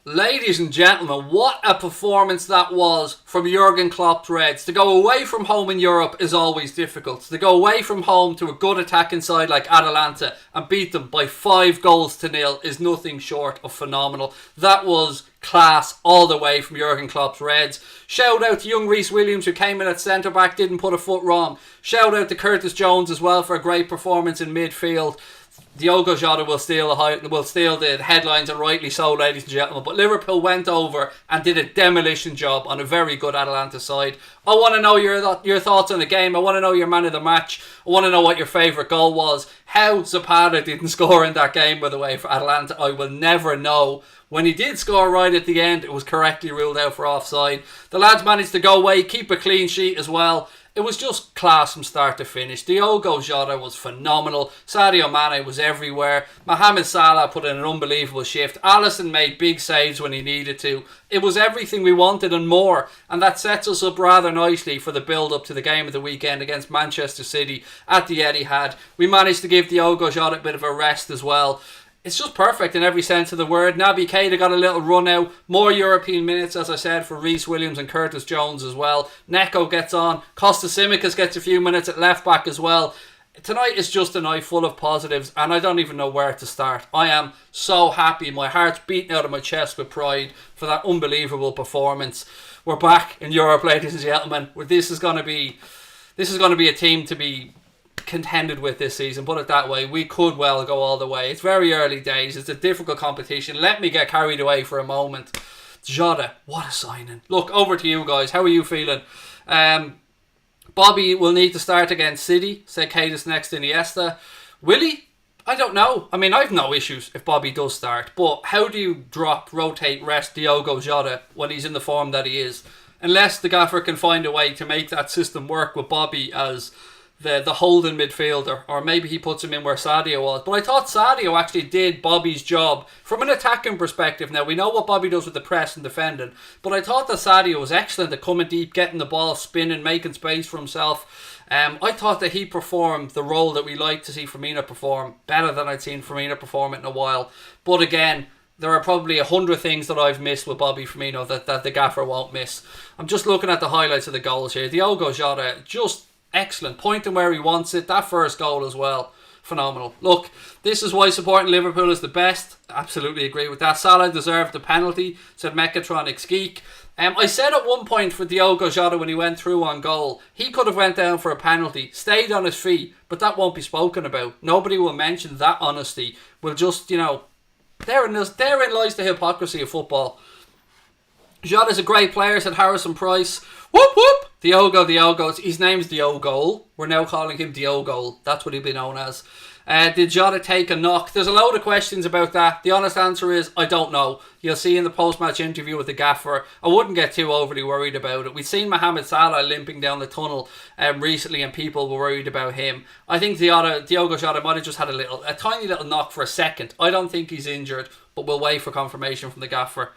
Ladies and gentlemen, what a performance that was from Jurgen Klopp's Reds. To go away from home in Europe is always difficult. To go away from home to a good attacking side like Atalanta and beat them by 5-0 is nothing short of phenomenal. That was class all the way from Jurgen Klopp's Reds. Shout out to young Reece Williams, who came in at centre back, didn't put a foot wrong. Shout out to Curtis Jones as well for a great performance in midfield. Diogo Jota will steal the headlines, and rightly so, ladies and gentlemen. But Liverpool went over and did a demolition job on a very good Atalanta side. I want to know your thoughts on the game. I want to know your man of the match. I want to know what your favourite goal was. How Zapata didn't score in that game, by the way, for Atalanta, I will never know. When he did score right at the end, it was correctly ruled out for offside. The lads managed to go away, keep a clean sheet as well. It was just class from start to finish. Diogo Jota was phenomenal. Sadio Mane was everywhere. Mohamed Salah put in an unbelievable shift. Alisson made big saves when he needed to. It was everything we wanted and more. And that sets us up rather nicely for the build-up to the game of the weekend against Manchester City at the Etihad. We managed to give Diogo Jota a bit of a rest as well. It's just perfect in every sense of the word. Naby Keita got a little run out. More European minutes, as I said, for Reece Williams and Curtis Jones as well. Neco gets on. Kostas Tsimikas gets a few minutes at left back as well. Tonight is just a night full of positives, and I don't even know where to start. I am so happy. My heart's beating out of my chest with pride for that unbelievable performance. We're back in Europe, ladies and gentlemen. This is going to be a team to be contended with this season, put it that way. We could well go all the way. It's very early days. It's a difficult competition. Let me get carried away for a moment. Jota, what a signing. Look, over to you guys. How are you feeling? Bobby will need to start against City. Said Keita's next to Iniesta. Will he? I don't know. I mean, I've no issues if Bobby does start, but how do you drop, rotate, rest Diogo Jota when he's in the form that he is? Unless the gaffer can find a way to make that system work with Bobby as the Houlden midfielder, or maybe he puts him in where Sadio was. But I thought Sadio actually did Bobby's job from an attacking perspective. Now, we know what Bobby does with the press and defending, but I thought that Sadio was excellent at coming deep, getting the ball spinning, making space for himself. I thought that he performed the role that we like to see Firmino perform better than I'd seen Firmino perform it in a while. But again, there are probably 100 things that I've missed with Bobby Firmino that the gaffer won't miss. I'm just looking at the highlights of the goals here. Diogo Jota, just excellent, pointing where he wants it. That first goal as well, phenomenal. Look, this is why supporting Liverpool is the best. Absolutely agree with that. Salah deserved the penalty, said Mechatronics Geek. I said at one point for Diogo Jota when he went through on goal, he could have went down for a penalty, stayed on his feet, but that won't be spoken about. Nobody will mention that honesty. We'll just, therein lies the hypocrisy of football. Jota's a great player, said Harrison Price. Whoop whoop! Diogo. His name's Diogo. We're now calling him Diogo. That's what he'd be known as. Did Jota take a knock? There's a load of questions about that. The honest answer is, I don't know. You'll see in the post-match interview with the gaffer. I wouldn't get too overly worried about it. We've seen Mohamed Salah limping down the tunnel recently, and people were worried about him. I think Diogo Jota might have just had a tiny little knock for a second. I don't think he's injured, but we'll wait for confirmation from the gaffer.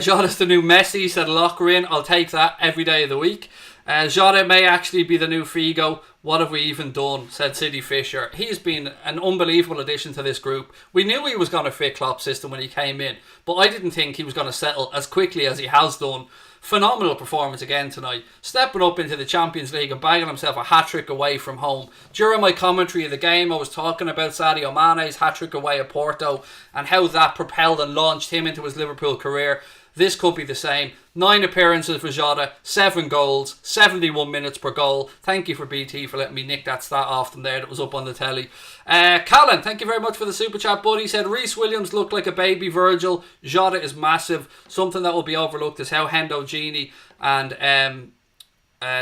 Jota's the new Messi, said Lockrin. I'll take that every day of the week. Jota may actually be the new Figo. What have we even done, said City Fisher. He's been an unbelievable addition to this group. We knew he was going to fit Klopp's system when he came in, but I didn't think he was going to settle as quickly as he has done. Phenomenal performance again tonight, stepping up into the Champions League and bagging himself a hat-trick away from home. During my commentary of the game, I was talking about Sadio Mane's hat-trick away at Porto and how that propelled and launched him into his Liverpool career. This could be the same. 9 appearances for Jota, 7 goals, 71 minutes per goal. Thank you for BT for letting me nick that stat off them there that was up on the telly. Callan, thank you very much for the super chat, buddy. Said Reece Williams looked like a baby Virgil. Jota is massive. Something that will be overlooked is how Hendo Gini and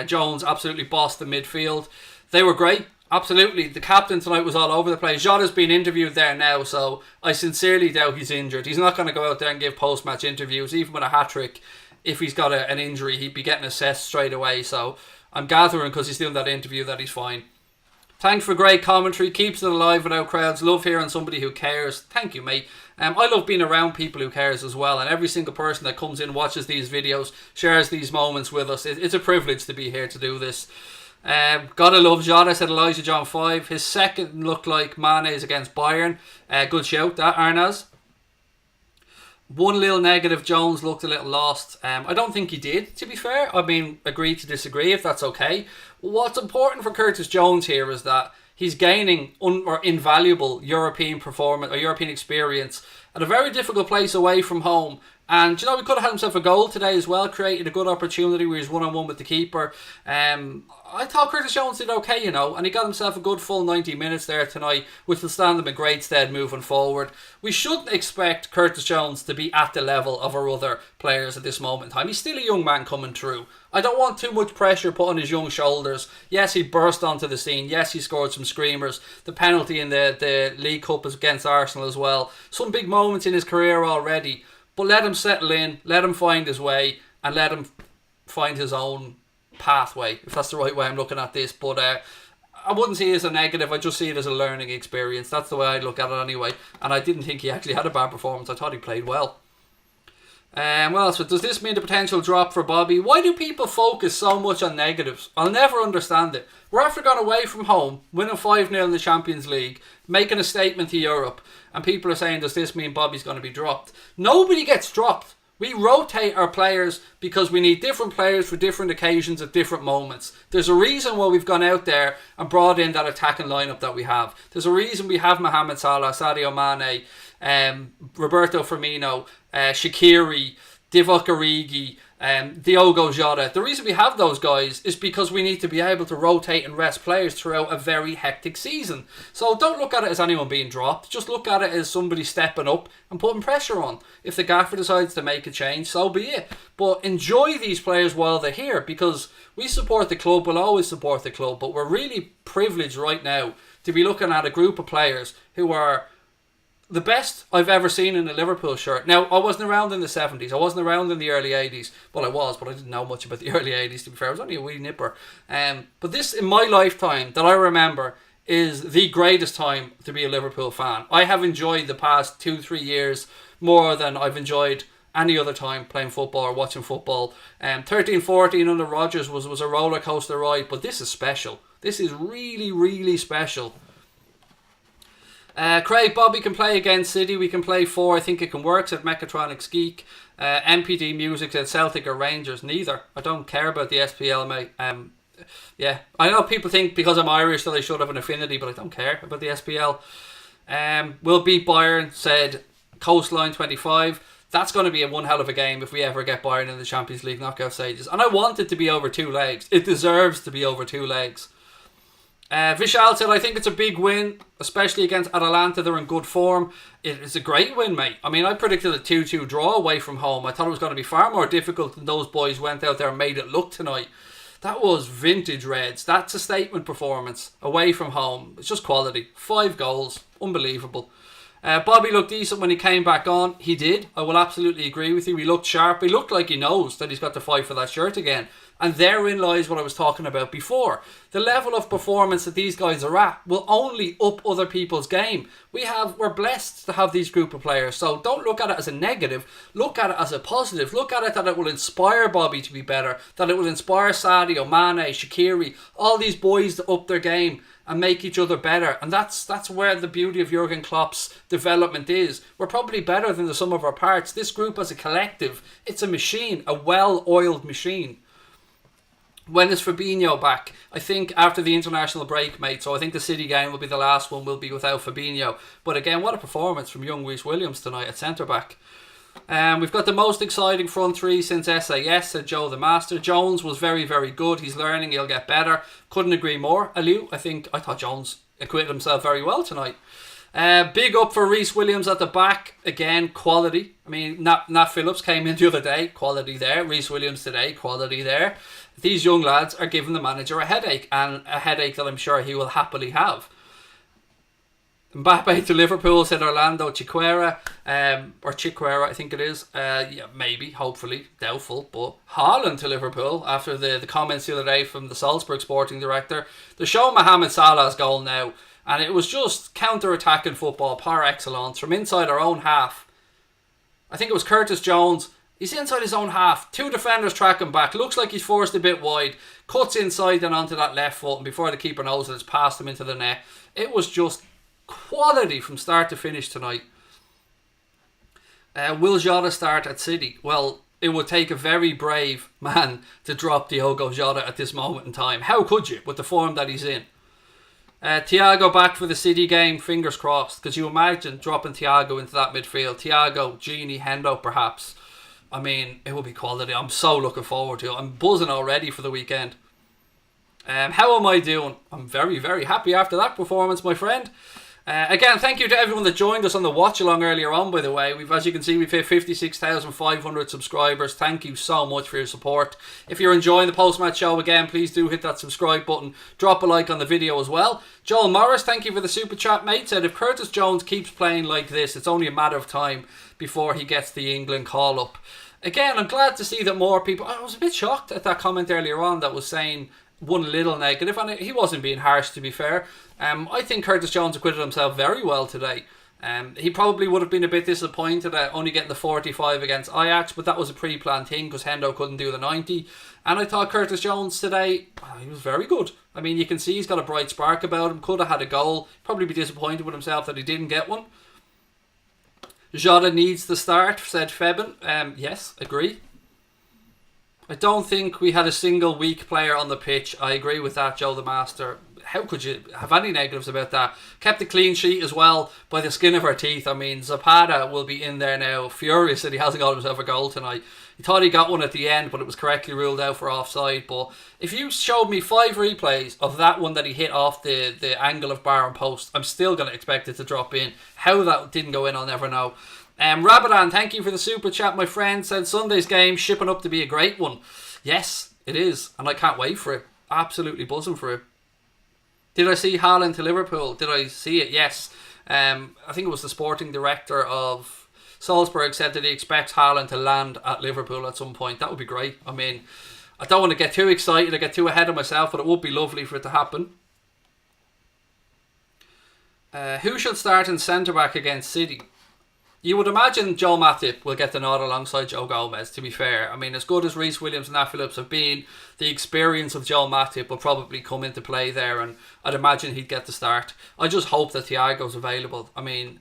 Jones absolutely bossed the midfield. They were great. Absolutely, the captain tonight was all over the place. Jota's being interviewed there now, so I sincerely doubt he's injured. He's not going to go out there and give post-match interviews, even with a hat-trick. If he's got an injury, he'd be getting assessed straight away, so I'm gathering because he's doing that interview that he's fine. Thanks for great commentary, keeps it alive without crowds. Love hearing somebody who cares. Thank you, mate. I love being around people who cares as well, and every single person that comes in, watches these videos, shares these moments with us. It's a privilege to be here to do this. Gotta love Jota, said Elijah John 5. His second looked like Mane's against Bayern. Good shout, that, Arnaz. One little negative, Jones looked a little lost. I don't think he did, to be fair. I mean, agree to disagree if that's okay. What's important for Curtis Jones here is that he's gaining or invaluable European performance or European experience at a very difficult place away from home. And, you know, he could have had himself a goal today as well, created a good opportunity where he's one-on-one with the keeper. I thought Curtis Jones did okay, you know, and he got himself a good full 90 minutes there tonight, which will stand him in great stead moving forward. We shouldn't expect Curtis Jones to be at the level of our other players at this moment in time. He's still a young man coming through. I don't want too much pressure put on his young shoulders. Yes, he burst onto the scene. Yes, he scored some screamers. The penalty in the League Cup is against Arsenal as well. Some big moments in his career already. But let him settle in, let him find his way, and let him find his own pathway, if that's the right way I'm looking at this. But I wouldn't see it as a negative, I just see it as a learning experience. That's the way I look at it anyway. And I didn't think he actually had a bad performance. I thought he played well. Well, so does this mean the potential drop for Bobby? Why do people focus so much on negatives? I'll never understand it. We're after going away from home, winning 5-0 in the Champions League, making a statement to Europe, and people are saying, does this mean Bobby's going to be dropped? Nobody gets dropped. We rotate our players because we need different players for different occasions at different moments. There's a reason why we've gone out there and brought in that attacking lineup that we have. There's a reason we have Mohamed Salah, Sadio Mane, Roberto Firmino, Shaqiri, Divock Origi, Diogo Jota. The reason we have those guys is because we need to be able to rotate and rest players throughout a very hectic season. So don't look at it as anyone being dropped. Just look at it as somebody stepping up and putting pressure on. If the gaffer decides to make a change, so be it. But enjoy these players while they're here, because we support the club, we'll always support the club, but we're really privileged right now to be looking at a group of players who are the best I've ever seen in a Liverpool shirt. Now, I wasn't around in the 70s. I wasn't around in the early 80s. Well, I was, but I didn't know much about the early 80s, to be fair. I was only a wee nipper. But this, in my lifetime, that I remember, is the greatest time to be a Liverpool fan. I have enjoyed the past 2-3 years more than I've enjoyed any other time playing football or watching football. 13-14 under Rodgers was a roller coaster ride, but this is special. This is really, really special. Craig, Bobby can play against City. We can play 4. I think it can work, said Mechatronics Geek. MPD Music said Celtic or Rangers. Neither. I don't care about the SPL, mate. Yeah, I know people think because I'm Irish that I should have an affinity, but I don't care about the SPL. We'll beat Bayern, said Coastline 25. That's going to be one hell of a game if we ever get Bayern in the Champions League knockout stages. And I want it to be over 2 legs. It deserves to be over 2 legs. Vishal said, I think it's a big win, especially against Atalanta. They're in good form. It's a great win, mate. I mean, I predicted a 2-2 draw away from home. I thought it was going to be far more difficult than those boys went out there and made it look tonight. That was vintage Reds. That's a statement performance away from home. It's just quality. 5 goals. Unbelievable. Bobby looked decent when he came back on. He did. I will absolutely agree with you. He looked sharp. He looked like he knows that he's got to fight for that shirt again. And therein lies what I was talking about before. The level of performance that these guys are at will only up other people's game. We're blessed to have these group of players. So don't look at it as a negative. Look at it as a positive. Look at it that it will inspire Bobby to be better. That it will inspire Sadio, Mane, Shaqiri, all these boys to up their game and make each other better. And that's where the beauty of Jurgen Klopp's development is. We're probably better than the sum of our parts. This group as a collective, it's a machine, a well-oiled machine. When is Fabinho back? I think after the international break, mate. So I think the City game will be the last one. Will be without Fabinho. But again, what a performance from young Reece Williams tonight at centre-back. We've got the most exciting front 3 since SAS, said Joe the Master. Jones was very, very good. He's learning. He'll get better. Couldn't agree more. Aliu, I thought Jones acquitted himself very well tonight. Big up for Reece Williams at the back. Again, quality. I mean, Nat Phillips came in the other day. Quality there. Reece Williams today. Quality there. These young lads are giving the manager a headache, and a headache that I'm sure he will happily have. Mbappe to Liverpool, said Orlando Chiquera, or Chiquera, I think it is. Yeah, maybe, hopefully, doubtful. But Houlden to Liverpool after the comments the other day from the Salzburg sporting director. They're showing Mohamed Salah's goal now, and it was just counter-attacking football par excellence from inside our own half. I think it was Curtis Jones. He's inside his own half. 2 defenders track him back. Looks like he's forced a bit wide. Cuts inside and onto that left foot. And before the keeper knows it, it's passed him into the net. It was just quality from start to finish tonight. Will Jota start at City? Well, it would take a very brave man to drop Diogo Jota at this moment in time. How could you, with the form that he's in? Thiago back for the City game, fingers crossed. Because you imagine dropping Thiago into that midfield. Thiago, Gini, Hendo perhaps. I mean, it will be quality. I'm so looking forward to it. I'm buzzing already for the weekend. How am I doing? I'm very, very happy after that performance, my friend. Again, thank you to everyone that joined us on the watch-along earlier on, by the way. As you can see, we've hit 56,500 subscribers. Thank you so much for your support. If you're enjoying the post-match show, again, please do hit that subscribe button. Drop a like on the video as well. Joel Morris, thank you for the super chat, mate. Said, if Curtis Jones keeps playing like this, it's only a matter of time before he gets the England call-up. Again, I'm glad to see that more people... I was a bit shocked at that comment earlier on that was saying one little negative, and he wasn't being harsh, to be fair. I think Curtis Jones acquitted himself very well today. He probably would have been a bit disappointed at only getting the 45 against Ajax, but that was a pre-planned thing because Hendo couldn't do the 90. And I thought Curtis Jones today, he was very good. I mean, you can see he's got a bright spark about him, could have had a goal, probably be disappointed with himself that he didn't get one. Jota needs to start, said Febin. Yes, agree. I don't think we had a single weak player on the pitch. I agree with that, Joe the Master. How could you have any negatives about that? Kept a clean sheet as well by the skin of our teeth. I mean, Zapata will be in there now, furious that he hasn't got himself a goal tonight. He thought he got one at the end, but it was correctly ruled out for offside. But if you showed me 5 replays of that one that he hit off the angle of bar and post, I'm still going to expect it to drop in. How that didn't go in, I'll never know. Rabadan, thank you for the super chat, my friend. Said Sunday's game shipping up to be a great one. Yes, it is, and I can't wait for it. Absolutely buzzing for it. Did I see Houlden to Liverpool? Did I see it? Yes. I think it was the sporting director of Salzburg said that he expects Houlden to land at Liverpool at some point. That would be great. I mean, I don't want to get too excited or get too ahead of myself, but it would be lovely for it to happen. Who should start in centre-back against City? You would imagine Joe Matip will get the nod alongside Joe Gomez, to be fair. I mean, as good as Reece Williams and Nat Phillips have been, the experience of Joe Matip will probably come into play there, and I'd imagine he'd get the start. I just hope that Thiago's available. I mean,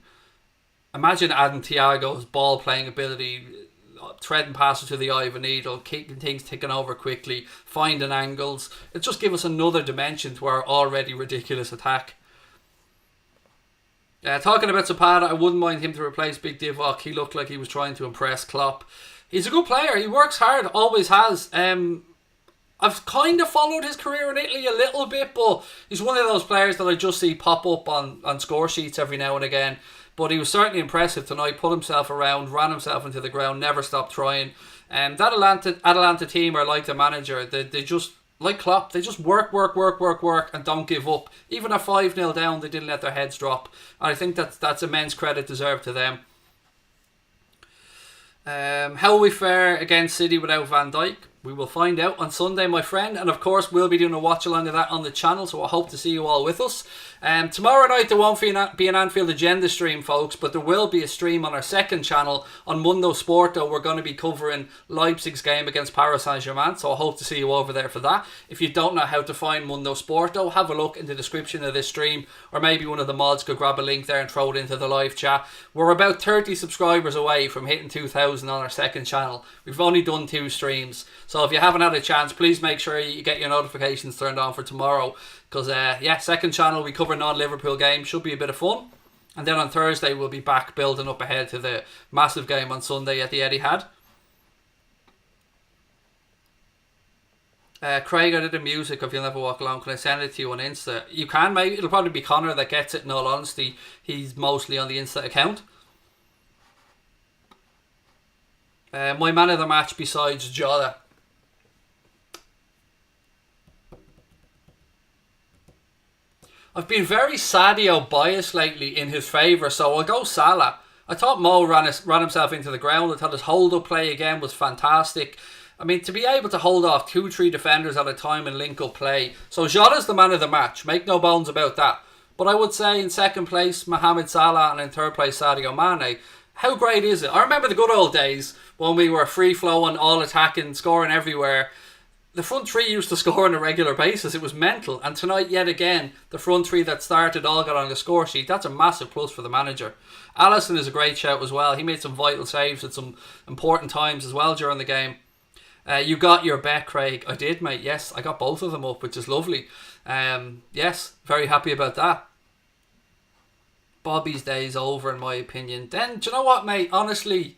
imagine adding Thiago's ball-playing ability, threading passes to the eye of a needle, keeping things ticking over quickly, finding angles. It'll just give us another dimension to our already ridiculous attack. Talking about Zapata, I wouldn't mind him to replace Big Divock. He looked like he was trying to impress Klopp. He's a good player. He works hard, always has. I've kind of followed his career in Italy a little bit, but he's one of those players that I just see pop up on score sheets every now and again. But he was certainly impressive tonight. Put himself around, ran himself into the ground, never stopped trying. That Atalanta team are like the manager. They just... like Klopp, they just work and don't give up. Even at 5-0 down, they didn't let their heads drop. And I think that's immense credit deserved to them. How will we fare against City without Van Dijk? We will find out on Sunday, my friend. And of course, we'll be doing a watch along of that on the channel, so I hope to see you all with us. Tomorrow night, there won't be an Anfield Agenda stream, folks, but there will be a stream on our second channel on Mundo Sporto. We're going to be covering Leipzig's game against Paris Saint-Germain, so I hope to see you over there for that. If you don't know how to find Mundo Sporto, have a look in the description of this stream, or maybe one of the mods could grab a link there and throw it into the live chat. We're about 30 subscribers away from hitting 2,000 on our second channel. We've only done 2 streams, so if you haven't had a chance, please make sure you get your notifications turned on for tomorrow. Because, second channel, we cover non-Liverpool games. Should be a bit of fun. And then on Thursday, we'll be back building up ahead to the massive game on Sunday at the Etihad. Craig, I did the music of You'll Never Walk Alone. Can I send it to you on Insta? You can, maybe. It'll probably be Connor that gets it, in all honesty. He's mostly on the Insta account. My man of the match besides Jota. I've been very Sadio biased lately in his favour, so I'll go Salah. I thought Mo ran himself into the ground. I thought his hold-up play again was fantastic. I mean, to be able to hold off 2-3 defenders at a time and link-up play. So Jota's the man of the match, make no bones about that. But I would say in second place, Mohamed Salah, and in third place, Sadio Mane. How great is it? I remember the good old days when we were free-flowing, all attacking, scoring everywhere. the front three used to score on a regular basis. It was mental. And tonight, yet again, the front three that started all got on the score sheet. That's a massive plus for the manager. Alisson is a great shout as well. He made some vital saves at some important times as well during the game. You got your bet, Craig. I did, mate. Yes, I got both of them up, which is lovely. Yes, very happy about that. Bobby's day's over, in my opinion. Then, do you know what, mate? Honestly,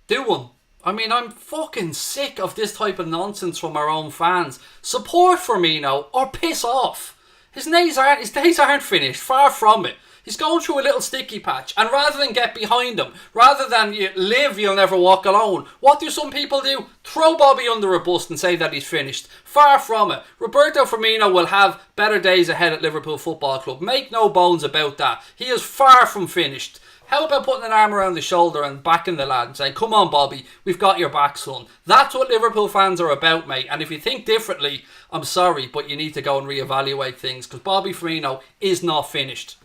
do one. I mean, I'm fucking sick of this type of nonsense from our own fans. Support Firmino or piss off. His days aren't finished. Far from it. He's going through a little sticky patch, and rather than get behind him, rather than you live, you'll never walk alone, what do some people do? Throw Bobby under a bus and say that he's finished. Far from it. Roberto Firmino will have better days ahead at Liverpool Football Club. Make no bones about that. He is far from finished. How about putting an arm around the shoulder and backing the lad and saying, come on, Bobby, we've got your back, son. That's what Liverpool fans are about, mate. And if you think differently, I'm sorry, but you need to go and reevaluate things, because Bobby Firmino is not finished.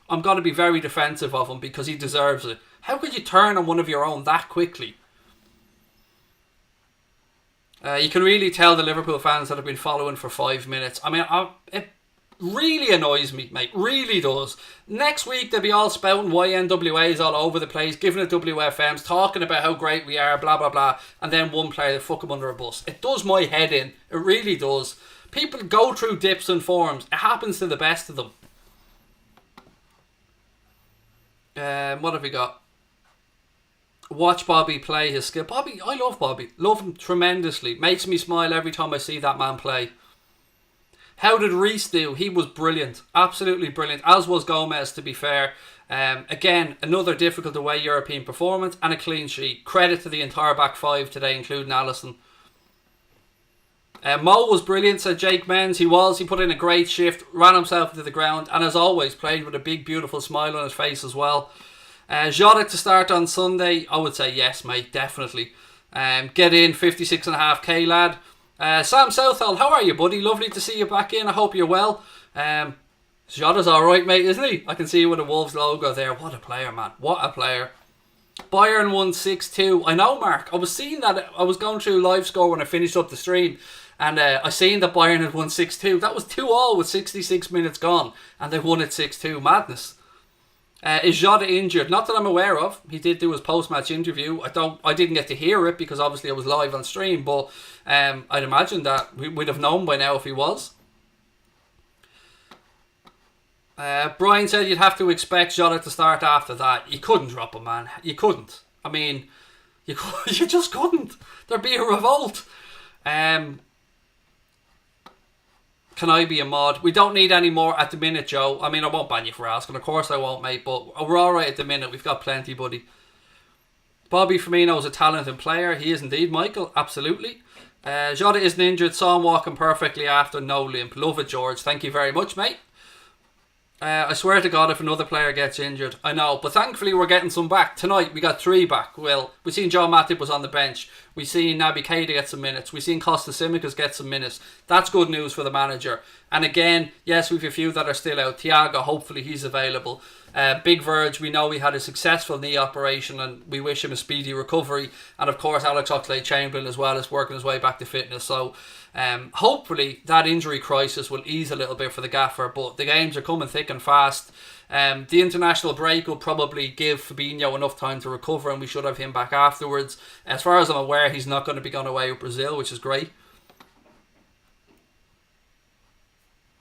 I'm going to be very defensive of him because he deserves it. How could you turn on one of your own that quickly? You can really tell the Liverpool fans that have been following for 5 minutes. I mean, it really annoys me, mate. Really does. Next week, they'll be all spouting YNWAs all over the place, giving it WFMs, talking about how great we are, blah, blah, blah. And then one player, they fuck him under a bus. It does my head in. It really does. People go through dips and forms. It happens to the best of them. What have we got? Watch Bobby play his skill. Bobby, I love Bobby. Love him tremendously. Makes me smile every time I see that man play. How did Reece do? He was brilliant. Absolutely brilliant. As was Gomez, to be fair. Again, another difficult away European performance and a clean sheet. Credit to the entire back five today, including Alisson. Mo was brilliant, said Jake Menz. He was. He put in a great shift, ran himself into the ground, and as always, played with a big, beautiful smile on his face as well. Jota to start on Sunday. I would say yes, mate, definitely. Get in, 56.5k, lad. Sam Southall, how are you, buddy? Lovely to see you back in. I hope you're well. Jota's alright, mate, isn't he? I can see you with a Wolves logo there. What a player, man. What a player. Bayern won 6-2. I know, Mark. I was seeing that. I was going through live score when I finished up the stream. And I seen that Bayern had won 6-2. That was 2-2 with 66 minutes gone. And they won it 6-2. Madness. Is Jota injured? Not that I'm aware of. He did do his post-match interview. I didn't get to hear it because obviously I was live on stream. But I'd imagine that we'd have known by now if he was. Brian said you'd have to expect Jota to start after that. You couldn't drop him, man. You couldn't. I mean, you just couldn't. There'd be a revolt. Can I be a mod? We don't need any more at the minute, Joe. I mean, I won't ban you for asking. Of course I won't, mate. But we're alright at the minute. We've got plenty, buddy. Bobby Firmino is a talented player. He is indeed, Michael. Absolutely. Jota isn't injured. Saw him walking perfectly after. No limp. Love it, George. Thank you very much, mate. I swear to God, if another player gets injured, I know, but thankfully we're getting some back. Tonight we got 3 back. Well, we seen Joe Matip was on the bench. We seen Naby Keita get some minutes. We seen Costa Simicas get some minutes. That's good news for the manager. And again, yes, we've a few that are still out. Thiago, hopefully he's available. Big Verge, we know he had a successful knee operation and we wish him a speedy recovery. And of course Alex Oxlade-Chamberlain as well is working his way back to fitness. So hopefully that injury crisis will ease a little bit for the gaffer, but the games are coming thick and fast. The international break will probably give Fabinho enough time to recover and we should have him back afterwards. As far as I'm aware, he's not going to be gone away with Brazil, which is great.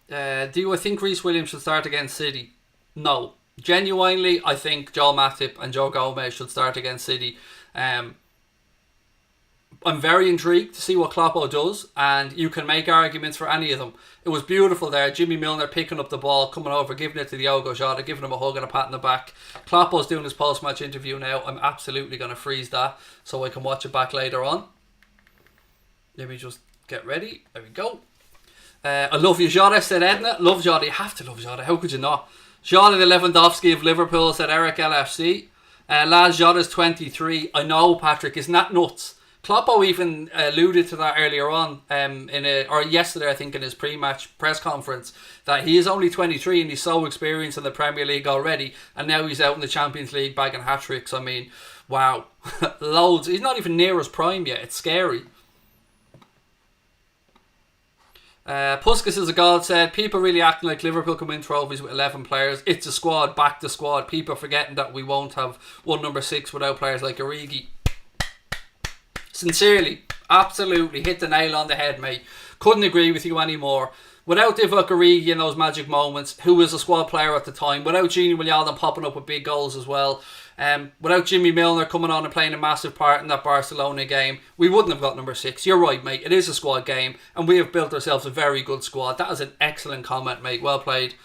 Do I think Reece Williams should start against City? No. Genuinely, I think Joel Matip and Joe Gomez should start against City. I'm very intrigued to see what Kloppo does, and you can make arguments for any of them. It was beautiful there. Jimmy Milner picking up the ball, coming over, giving it to Diogo Jota, giving him a hug and a pat on the back. Kloppo's doing his post-match interview now. I'm absolutely going to freeze that so I can watch it back later on. Let me just get ready. There we go. I love you, Jota, said Edna. Love Jota. You have to love Jota. How could you not? Jota the Lewandowski of Liverpool, said Eric LFC. Laz Jota's 23. I know, Patrick. Isn't that nuts? Kloppo even alluded to that earlier on, or yesterday, I think, in his pre-match press conference, that he is only 23 and he's so experienced in the Premier League already, and now he's out in the Champions League bagging hat-tricks. I mean, wow. Loads. He's not even near his prime yet. It's scary. Puskas is a god said, people really acting like Liverpool can win trophies with 11 players. It's a squad, back the squad. People forgetting that we won't have one number 6 without players like Origi. Sincerely, absolutely hit the nail on the head, mate. Couldn't agree with you anymore. Without Divock Origi in those magic moments, who was a squad player at the time, without Gini Wijnaldum popping up with big goals as well, without Jimmy Milner coming on and playing a massive part in that Barcelona game, we wouldn't have got number 6. You're right, mate. It is a squad game, and we have built ourselves a very good squad. That is an excellent comment, mate. Well played.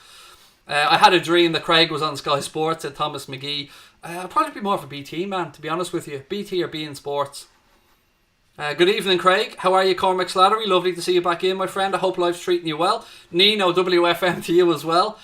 I had a dream that Craig was on Sky Sports, said Thomas McGee. I'd probably be more for BT, man, to be honest with you. BT or beIN Sports. Good evening, Craig. How are you, Cormac Slattery? Lovely to see you back in, my friend. I hope life's treating you well. Nino, WFM to you as well.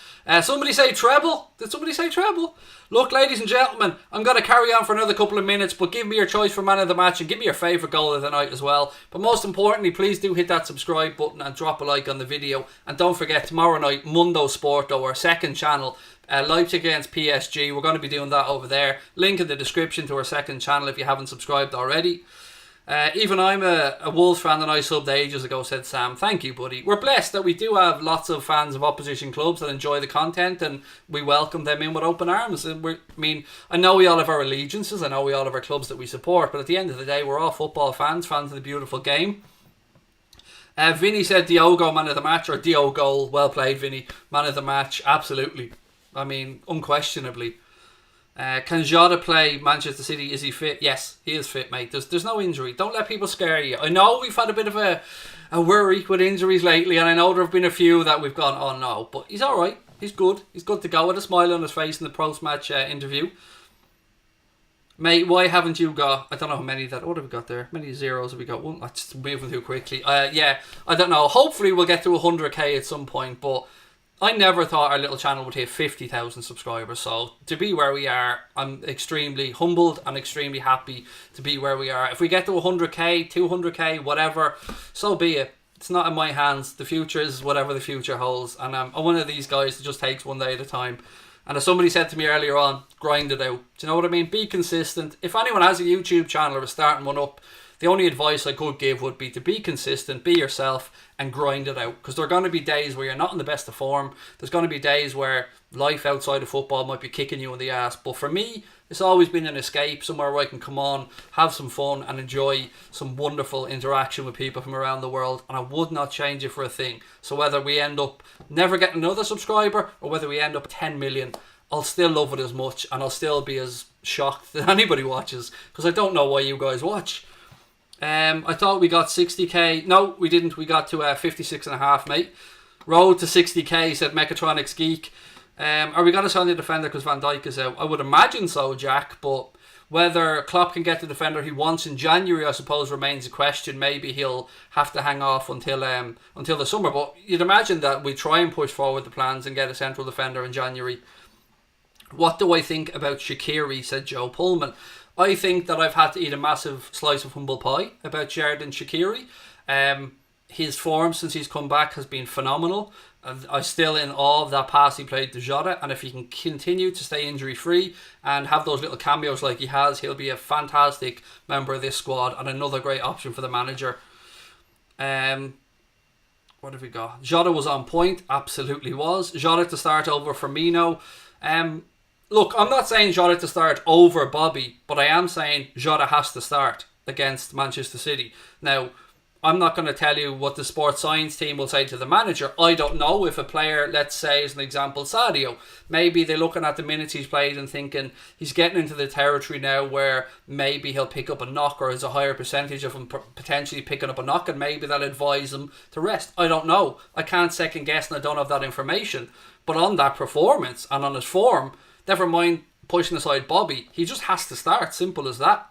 Somebody say treble. Did somebody say treble? Look, ladies and gentlemen, I'm going to carry on for another couple of minutes, but give me your choice for man of the match and give me your favourite goal of the night as well. But most importantly, please do hit that subscribe button and drop a like on the video. And don't forget, tomorrow night, Mundo Sporto, our second channel, Leipzig against PSG. We're going to be doing that over there. Link in the description to our second channel if you haven't subscribed already. Even I'm a Wolves fan and I subbed ages ago, said Sam. Thank you, buddy. We're blessed that we do have lots of fans of opposition clubs that enjoy the content, and we welcome them in with open arms. And I know we all have our allegiances, I know we all have our clubs that we support, but at the end of the day, we're all football fans of the beautiful game. Vinny said Diogo man of the match, or Diogo. Well played, Vinny. Man of the match, absolutely. I mean, unquestionably. Can Jota play Manchester City? Is he fit? Yes, he is fit, mate. There's no injury. Don't let people scare you. I know we've had a bit of a worry with injuries lately, and I know there have been a few that we've gone, oh no, but he's alright. He's good. He's good to go, with a smile on his face in the post-match interview. Mate, why haven't you got, I don't know how many what have we got there? How many zeros have we got? One, just moving too quickly. Yeah, I don't know. Hopefully we'll get to 100k at some point, but I never thought our little channel would hit 50,000 subscribers, so to be where we are, I'm extremely humbled and extremely happy to be where we are. If we get to 100k, 200k, whatever, so be it. It's not in my hands. The future is whatever the future holds, and I'm one of these guys that just takes one day at a time. And as somebody said to me earlier on, grind it out. Do you know what I mean? Be consistent. If anyone has a YouTube channel or is starting one up, the only advice I could give would be to be consistent, be yourself, and grind it out. Because there are going to be days where you're not in the best of form. There's going to be days where life outside of football might be kicking you in the ass. But for me, it's always been an escape, somewhere where I can come on, have some fun, and enjoy some wonderful interaction with people from around the world. And I would not change it for a thing. So whether we end up never getting another subscriber, or whether we end up 10 million, I'll still love it as much, and I'll still be as shocked that anybody watches. Because I don't know why you guys watch. I thought we got 60k. No, we didn't. We got to 56.5, mate. Road to 60k, said Mechatronics Geek. Are we going to sign the defender because Van Dijk is out? I would imagine so, Jack, but whether Klopp can get the defender he wants in January, I suppose, remains a question. Maybe he'll have to hang off until the summer, but you'd imagine that we try and push forward the plans and get a central defender in January. What do I think about Shaqiri, said Joe Pullman. I think that I've had to eat a massive slice of humble pie about Xherdan Shaqiri. His form since he's come back has been phenomenal. I'm still in awe of that pass he played to Jota, and if he can continue to stay injury free and have those little cameos like he has, he'll be a fantastic member of this squad and another great option for the manager. What have we got? Jota was on point, absolutely was. Jota to start over Firmino. Look, I'm not saying Jota to start over Bobby, but I am saying Jota has to start against Manchester City. Now, I'm not going to tell you what the sports science team will say to the manager. I don't know if a player, let's say as an example, Sadio, maybe they're looking at the minutes he's played and thinking he's getting into the territory now where maybe he'll pick up a knock, or there's a higher percentage of him potentially picking up a knock, and maybe they'll advise him to rest. I don't know. I can't second guess, and I don't have that information. But on that performance and on his form, never mind pushing aside Bobby, he just has to start. Simple as that.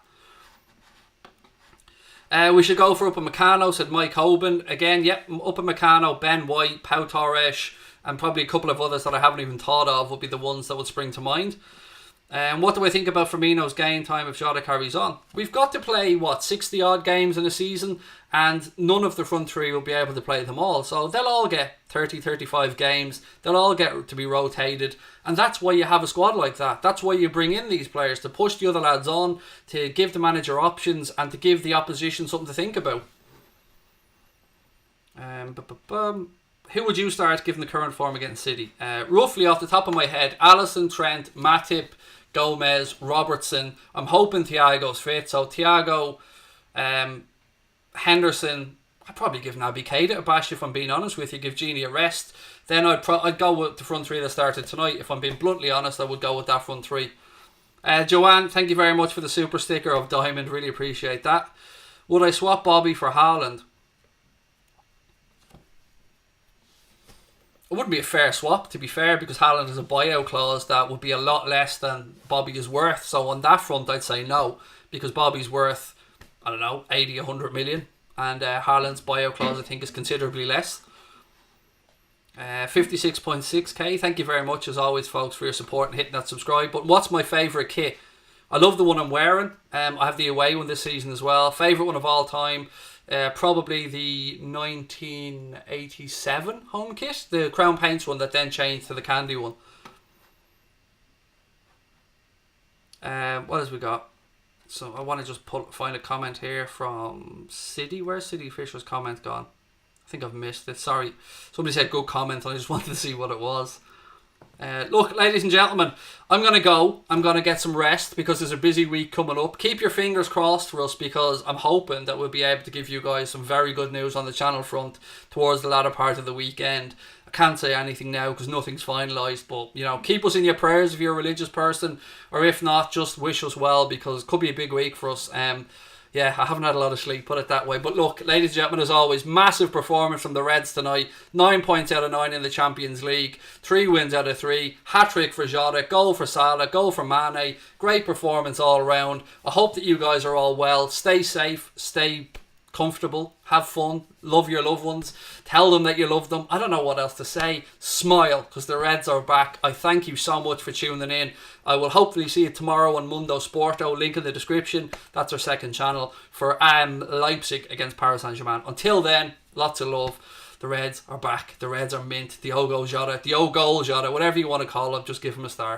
We should go for Upamecano, said Mike Houlden. Again, yep, Upamecano, Ben White, Pau Torres, and probably a couple of others that I haven't even thought of would be the ones that would spring to mind. What do I think about Firmino's game time if Jota carries on? We've got to play, 60 odd games in a season, and none of the front three will be able to play them all. So they'll all get 30, 35 games. They'll all get to be rotated. And that's why you have a squad like that. That's why you bring in these players, to push the other lads on, to give the manager options, and to give the opposition something to think about. Who would you start given the current form against City? Roughly off the top of my head, Alisson, Trent, Matip, Gomez, Robertson. I'm hoping Thiago's fit. So Thiago, Henderson. I'd probably give Naby Keita a bash if I'm being honest with you. Give Genie a rest. Then I'd go with the front three that started tonight. If I'm being bluntly honest, I would go with that front three. Joanne, thank you very much for the super sticker of Diamond. Really appreciate that. Would I swap Bobby for Haaland? It wouldn't be a fair swap, to be fair, because Haaland has a buyout clause that would be a lot less than Bobby is worth. So on that front, I'd say no, because Bobby's worth, I don't know, 80, 100 million. And Haaland's buyout clause, I think, is considerably less. 56.6k. Thank you very much, as always, folks, for your support and hitting that subscribe. But what's my favourite kit? I love the one I'm wearing. I have the away one this season as well. Favourite one of all time. Probably the 1987 home kit, the Crown Paints one that then changed to the Candy one. What else we got? So I want to just find a comment here from City. Where's City Fisher's comment gone? I think I've missed it. Sorry. Somebody said good comment and I just wanted to see what it was. Look, ladies and gentlemen, I'm going to go. I'm going to get some rest because there's a busy week coming up. Keep your fingers crossed for us because I'm hoping that we'll be able to give you guys some very good news on the channel front towards the latter part of the weekend. I can't say anything now because nothing's finalised, but you know, keep us in your prayers if you're a religious person, or if not, just wish us well because it could be a big week for us. Yeah, I haven't had a lot of sleep, put it that way. But look, ladies and gentlemen, as always, massive performance from the Reds tonight. 9 points out of 9 in the Champions League. 3 wins out of 3. Hat-trick for Jota. Goal for Salah. Goal for Mane. Great performance all around. I hope that you guys are all well. Stay safe. Stay comfortable. Have fun. Love your loved ones. Tell them that you love them. I don't know what else to say. Smile, because the Reds are back. I thank you so much for tuning in. I will hopefully see you tomorrow on Mundo Sporto. Link in the description. That's our second channel for Leipzig against Paris Saint-Germain. Until then, lots of love. The Reds are back. The Reds are mint. Diogo Jota, whatever you want to call him, just give him a start.